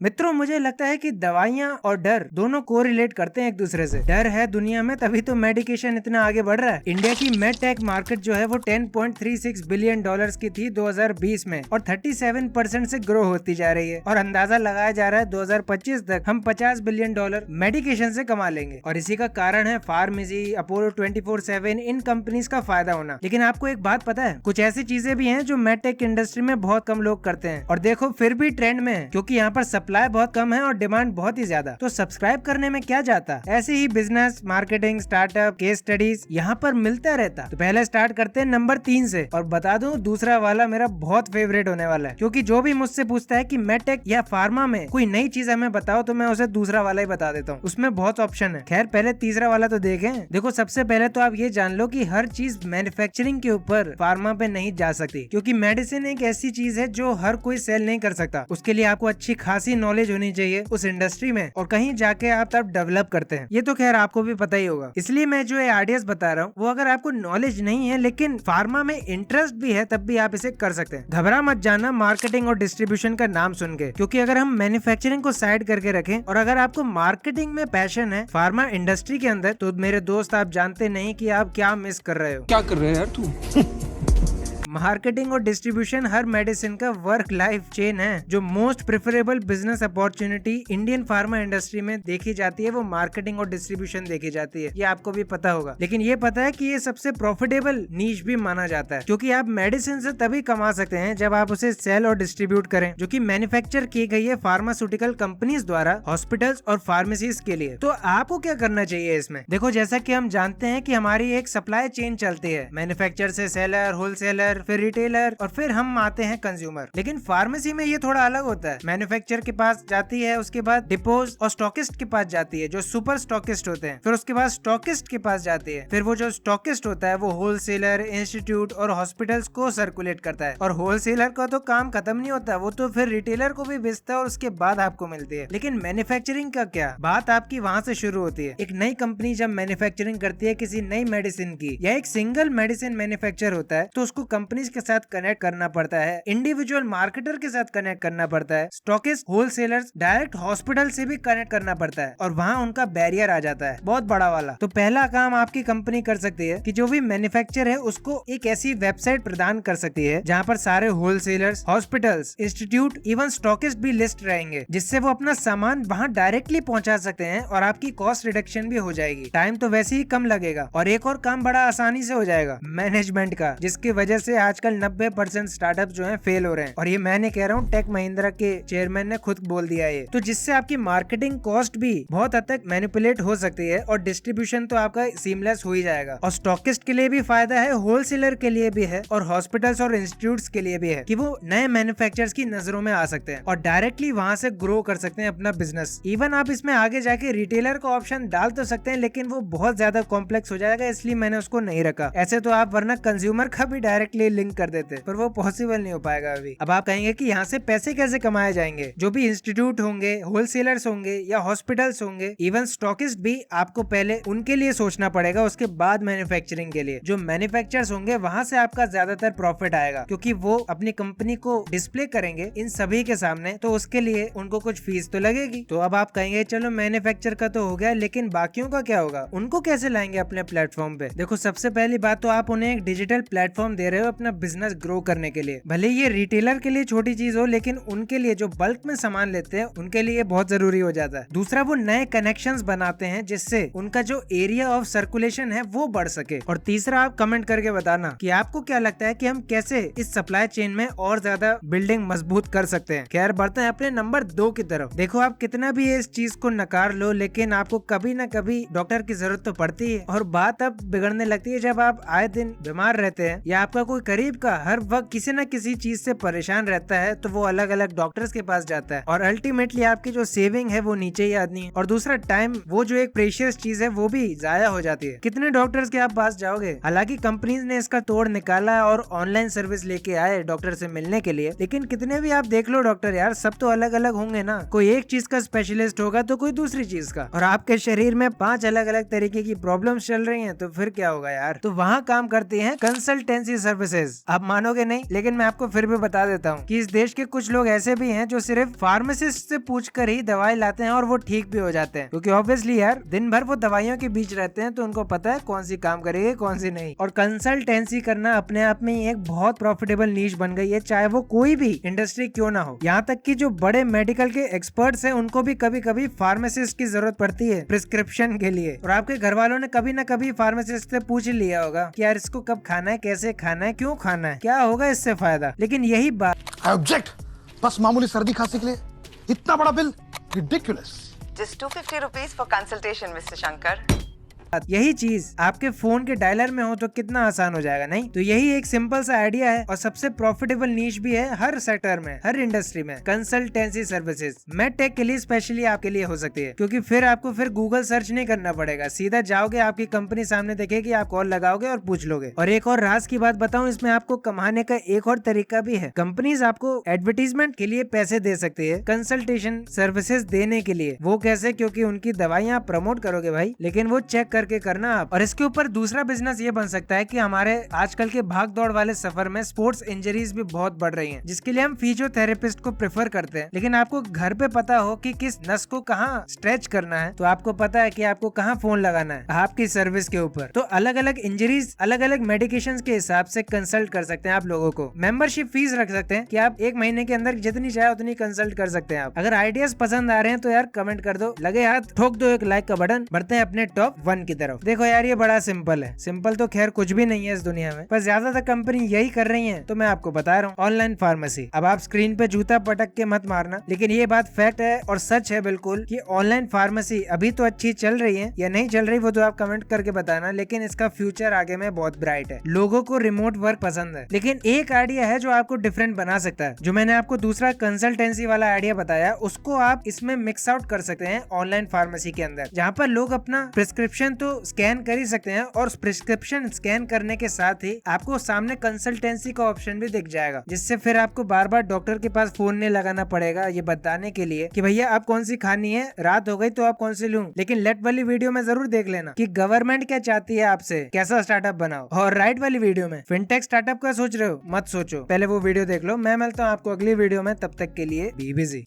मित्रों, मुझे लगता है कि दवाइयाँ और डर दोनों को रिलेट करते हैं एक दूसरे से। डर है दुनिया में, तभी तो मेडिकेशन इतना आगे बढ़ रहा है। इंडिया की मेडटेक मार्केट जो है वो 10.36 बिलियन डॉलर्स की थी 2020 में और 37% से ग्रो होती जा रही है और अंदाजा लगाया जा रहा है 2025 तक हम 50 बिलियन डॉलर मेडिकेशन से कमा लेंगे। और इसी का कारण है फार्मेसी, अपोलो 24/7 इन कंपनीज का फायदा होना। लेकिन आपको एक बात पता है, कुछ ऐसी चीजें भी हैं जो मेडटेक इंडस्ट्री में बहुत कम लोग करते हैं और देखो फिर भी ट्रेंड में है, क्योंकि यहाँ पर सप्लाई बहुत कम है और डिमांड बहुत ही ज्यादा। तो सब्सक्राइब करने में क्या जाता, ऐसे ही business, marketing, startup, case studies यहाँ पर मिलता रहता। तो पहले स्टार्ट करते हैं नंबर 3 से, और बता दूं दूसरा वाला मेरा बहुत फेवरेट होने वाला है, क्योंकि जो भी मुझसे पूछता है कि मेडटेक या फार्मा में कोई नई चीज हमें बताओ, तो मैं उसे दूसरा वाला ही बता देता हूँ। उसमें बहुत ऑप्शन है। खैर पहले तीसरा वाला तो देखें। देखो सबसे पहले तो आप ये जान लो कि हर चीज मैन्युफैक्चरिंग के ऊपर फार्मा पे नहीं जा सकती, क्योंकि मेडिसिन एक ऐसी चीज है जो हर कोई सेल नहीं कर सकता। उसके लिए आपको अच्छी खासी नॉलेज होनी चाहिए उस इंडस्ट्री में, और कहीं जाके आप तब डेवलप करते हैं। ये तो खैर आपको भी पता ही होगा। इसलिए मैं जो ये आइडियाज बता रहा हूँ वो अगर आपको नॉलेज नहीं है लेकिन फार्मा में इंटरेस्ट भी है, तब भी आप इसे कर सकते हैं। घबरा मत जाना मार्केटिंग और डिस्ट्रीब्यूशन का नाम सुन के, क्योंकि अगर हम मैन्युफैक्चरिंग को साइड करके रखें और अगर आपको मार्केटिंग में पैशन है फार्मा इंडस्ट्री के अंदर, तो मेरे दोस्त आप जानते नहीं कि आप क्या मिस कर रहे हो। क्या कर रहे हैं यार तू? मार्केटिंग और डिस्ट्रीब्यूशन हर मेडिसिन का वर्क लाइफ चेन है। जो most preferable business opportunity Indian pharma industry में देखी जाती है वो मार्केटिंग और डिस्ट्रीब्यूशन देखी जाती है। ये आपको भी पता होगा। लेकिन ये पता है कि ये सबसे प्रॉफिटेबल नीश भी माना जाता है, क्योंकि आप मेडिसिन से तभी कमा सकते हैं जब आप उसे सेल और डिस्ट्रीब्यूट करें, जो कि मैन्युफैक्चर की गई है फार्मास्यूटिकल कंपनीज द्वारा हॉस्पिटल्स और फार्मेसीज के लिए। तो आपको क्या करना चाहिए इसमें? देखो जैसा कि हम जानते हैं कि हमारी एक सप्लाई चेन चलती है, मैन्युफैक्चर से सेलर, होलसेलर, फिर रिटेलर और फिर हम आते हैं कंज्यूमर। लेकिन फार्मेसी में ये थोड़ा अलग होता है। मैन्युफैक्चर के पास जाती है, उसके बाद डिपोज और स्टॉकिस्ट के पास जाती है जो सुपर स्टॉकिस्ट होते हैं, फिर उसके बाद स्टॉकिस्ट के पास जाती है, फिर वो जो स्टॉकिस्ट होता है वो होलसेलर, इंस्टीट्यूट और हॉस्पिटल्स को सर्कुलेट करता है। और होलसेलर का तो काम खत्म नहीं होता, वो तो फिर रिटेलर को भी बेचता है और उसके बाद आपको मिलती है। लेकिन मैन्युफैक्चरिंग का क्या, बात आपकी वहाँ से शुरू होती है। एक नई कंपनी जब मैन्युफैक्चरिंग करती है किसी नई मेडिसिन की, या एक सिंगल मेडिसिन मैन्युफैक्चर होता है, तो उसको कंपनीज के साथ कनेक्ट करना पड़ता है, इंडिविजुअल मार्केटर के साथ कनेक्ट करना पड़ता है, स्टॉकिस्ट, होलसेलर्स, डायरेक्ट हॉस्पिटल से भी कनेक्ट करना पड़ता है, और वहाँ उनका बैरियर आ जाता है बहुत बड़ा वाला। तो पहला काम आपकी कंपनी कर सकती है कि जो भी मैन्युफैक्चर है उसको एक ऐसी वेबसाइट प्रदान कर सकती है जहाँ पर सारे wholesalers, hospitals, institute, even stockist भी लिस्ट रहेंगे, जिससे वो अपना सामान वहाँ डायरेक्टली पहुँचा सकते हैं और आपकी कॉस्ट रिडक्शन भी हो जाएगी। टाइम तो वैसे ही कम लगेगा, और एक और काम बड़ा आसानी से हो जाएगा, मैनेजमेंट का, जिसकी वजह से आजकल 90% स्टार्टअप जो है फेल हो रहे हैं। और ये मैं नहीं कह रहा हूँ, टेक महिंद्रा के चेयरमैन ने खुद बोल दिया है। तो जिससे आपकी मार्केटिंग कॉस्ट भी बहुत हद तक मैनिपुलेट हो सकती है और डिस्ट्रीब्यूशन तो आपका सीमलेस हो ही जाएगा। और स्टॉकिस्ट के लिए भी फायदा है, होलसेलर के लिए भी है, और हॉस्पिटल्स और इंस्टीट्यूट्स के लिए भी है कि वो नए मैन्युफैक्चरर्स की नजरों में आ सकते हैं और डायरेक्टली वहां से ग्रो कर सकते हैं अपना बिजनेस। इवन आप इसमें आगे जाके रिटेलर का ऑप्शन डाल तो सकते हैं, लेकिन वो बहुत ज्यादा कॉम्प्लेक्स हो जाएगा, इसलिए मैंने उसको नहीं रखा। ऐसे तो आप वरना कंज्यूमर का भी डायरेक्टली लिंक कर देते, पर वो पॉसिबल नहीं हो पाएगा अभी। अब आप कहेंगे कि यहाँ से पैसे कैसे कमाए जाएंगे? जो भी इंस्टीट्यूट होंगे, होलसेलर्स होंगे या हॉस्पिटल्स होंगे, इवन स्टॉकिस्ट भी, आपको पहले उनके लिए सोचना पड़ेगा, उसके बाद मैन्युफैक्चरिंग के लिए। जो मैन्युफैक्चरर्स होंगे वहां से आपका ज्यादातर प्रॉफिट आएगा, क्योंकि वो अपनी कंपनी को डिस्प्ले करेंगे इन सभी के सामने, तो उसके लिए उनको कुछ फीस तो लगेगी। तो अब आप कहेंगे चलो मैन्युफैक्चर का तो हो गया, लेकिन बाकियों का क्या होगा? उनको कैसे लाएंगे अपने प्लेटफॉर्म पे? देखो सबसे पहली बात तो आप उन्हें एक डिजिटल प्लेटफॉर्म दे रहे हो अपना बिजनेस ग्रो करने के लिए। भले ये रिटेलर के लिए छोटी चीज हो, लेकिन उनके लिए जो बल्क में सामान लेते हैं उनके लिए बहुत जरूरी हो जाता है। दूसरा, वो नए कनेक्शंस बनाते हैं जिससे उनका जो एरिया ऑफ सर्कुलेशन है वो बढ़ सके। और तीसरा, आप कमेंट करके बताना कि आपको क्या लगता है कि हम कैसे इस सप्लाई चेन में और ज्यादा बिल्डिंग मजबूत कर सकते हैं। खैर बढ़ते हैं अपने नंबर 2 की तरफ। देखो आप कितना भी इस चीज को नकार लो, लेकिन आपको कभी न कभी डॉक्टर की जरूरत तो पड़ती है, और बात अब बिगड़ने लगती है जब आप आए दिन बीमार रहते हैं या आपका कोई करीब का हर वक्त किसी न किसी चीज से परेशान रहता है, तो वो अलग अलग डॉक्टर्स के पास जाता है, और अल्टीमेटली आपकी जो सेविंग है वो नीचे ही आती है। और दूसरा, टाइम, वो जो एक प्रेशियस चीज है वो भी जाया हो जाती है। कितने डॉक्टर्स के आप पास जाओगे? हालांकि कंपनीज ने इसका तोड़ निकाला और ऑनलाइन सर्विस लेके आए डॉक्टर से मिलने के लिए, लेकिन कितने भी आप देख लो डॉक्टर यार, सब तो अलग अलग होंगे ना। कोई एक चीज का स्पेशलिस्ट होगा तो कोई दूसरी चीज का, और आपके शरीर में 5 अलग अलग तरीके की प्रॉब्लम्स चल रही हैं, तो फिर क्या होगा यार? तो वहाँ काम करती हैं कंसल्टेंसी सर्विसेज। सर्विसेज। आप मानोगे नहीं, लेकिन मैं आपको फिर भी बता देता हूँ कि इस देश के कुछ लोग ऐसे भी हैं जो सिर्फ फार्मासिस्ट से पूछकर ही दवाई लाते हैं और वो ठीक भी हो जाते हैं, क्योंकि ऑब्वियसली यार दिन भर वो दवाइयों के बीच रहते हैं, तो उनको पता है कौन सी काम करेगी कौन सी नहीं। और कंसल्टेंसी करना अपने आप में एक बहुत प्रॉफिटेबल नीश बन गई है, चाहे वो कोई भी इंडस्ट्री क्यों ना हो। यहाँ तक कि जो बड़े मेडिकल के एक्सपर्ट्स हैं उनको भी कभी कभी फार्मासिस्ट की जरूरत पड़ती है प्रिस्क्रिप्शन के लिए। और आपके घर वालों ने कभी ना कभी फार्मासिस्ट से पूछ लिया होगा कि यार इसको कब खाना है, कैसे खाना है, क्यों खाना है, क्या होगा इससे फायदा। लेकिन यही बात I object. बस मामूली सर्दी खांसी के लिए इतना बड़ा bill, ridiculous. Just 250 rupees for consultation, Mr. Shankar. यही चीज आपके फोन के डायलर में हो तो कितना आसान हो जाएगा, नहीं? तो यही एक सिंपल सा आइडिया है और सबसे प्रॉफिटेबल नीश भी है हर सेक्टर में, हर इंडस्ट्री में। कंसल्टेंसी सर्विसेज मेड टेक के लिए स्पेशली आपके लिए हो सकती है, क्योंकि फिर आपको गूगल सर्च नहीं करना पड़ेगा, सीधा जाओगे, आपकी कंपनी सामने देखेगी, आप कॉल लगाओगे और पूछ लोगे। और एक और राज की बात बताऊं, इसमें आपको कमाने का एक और तरीका भी है। कंपनीज आपको एडवर्टीजमेंट के लिए पैसे दे सकती है कंसल्टेशन सर्विसेज देने के लिए। वो कैसे? क्योंकि उनकी दवाइयां आप प्रमोट करोगे भाई, लेकिन वो चेक करके करना आप। और इसके ऊपर दूसरा बिजनेस ये बन सकता है कि हमारे आजकल के भाग दौड़ वाले सफर में स्पोर्ट्स इंजरीज भी बहुत बढ़ रही हैं, जिसके लिए हम फिजियोथेरेपिस्ट को प्रेफर करते हैं। लेकिन आपको घर पे पता हो कि किस नस को कहाँ स्ट्रेच करना है, तो आपको पता है कि आपको कहाँ फोन लगाना है आपकी सर्विस के ऊपर। तो अलग अलग इंजरीज, अलग अलग मेडिकेशन के हिसाब से कंसल्ट कर सकते हैं आप लोगों को। मेंबरशिप फीस रख सकते हैं कि आप एक महीने के अंदर जितनी चाहे उतनी कंसल्ट कर सकते हैं आप। अगर आइडियाज पसंद आ रहे हैं तो यार कमेंट कर दो, लगे हाथ ठोक दो एक लाइक का बटन। बढ़ते हैं अपने टॉप 1 की तरफ। देखो यार ये बड़ा सिंपल है, सिंपल तो खैर कुछ भी नहीं है इस दुनिया में, पर ज्यादातर कंपनी यही कर रही है, तो मैं आपको बता रहा हूँ ऑनलाइन फार्मेसी। अब आप स्क्रीन पे जूता पटक के मत मारना, लेकिन ये बात फैक्ट है और सच है बिल्कुल कि ऑनलाइन फार्मेसी अभी तो अच्छी चल रही है या नहीं चल रही वो तो आप कमेंट करके बताना, लेकिन इसका फ्यूचर आगे में बहुत ब्राइट है। लोगों को रिमोट वर्क पसंद है, लेकिन एक आइडिया है जो आपको डिफरेंट बना सकता है। जो मैंने आपको दूसरा कंसल्टेंसी वाला आइडिया बताया, उसको आप इसमें मिक्स आउट कर सकते हैं ऑनलाइन फार्मेसी के अंदर, जहाँ पर लोग अपना प्रिस्क्रिप्शन तो स्कैन कर ही सकते हैं और प्रिस्क्रिप्शन स्कैन करने के साथ ही आपको सामने कंसल्टेंसी का ऑप्शन भी दिख जाएगा, जिससे फिर आपको बार बार डॉक्टर के पास फोन नहीं लगाना पड़ेगा ये बताने के लिए कि भैया आप कौन सी खानी है, रात हो गई तो आप कौन सी लूं। लेकिन लेफ्ट वाली वीडियो में जरूर देख लेना कि गवर्नमेंट क्या चाहती है आपसे, कैसा स्टार्टअप बनाओ। और राइट वाली वीडियो में फिनटेक स्टार्टअप का सोच रहे हो, मत सोचो, पहले वो वीडियो देख लो। मैं मिलता हूँ आपको अगली वीडियो में, तब तक के लिए बी बिजी।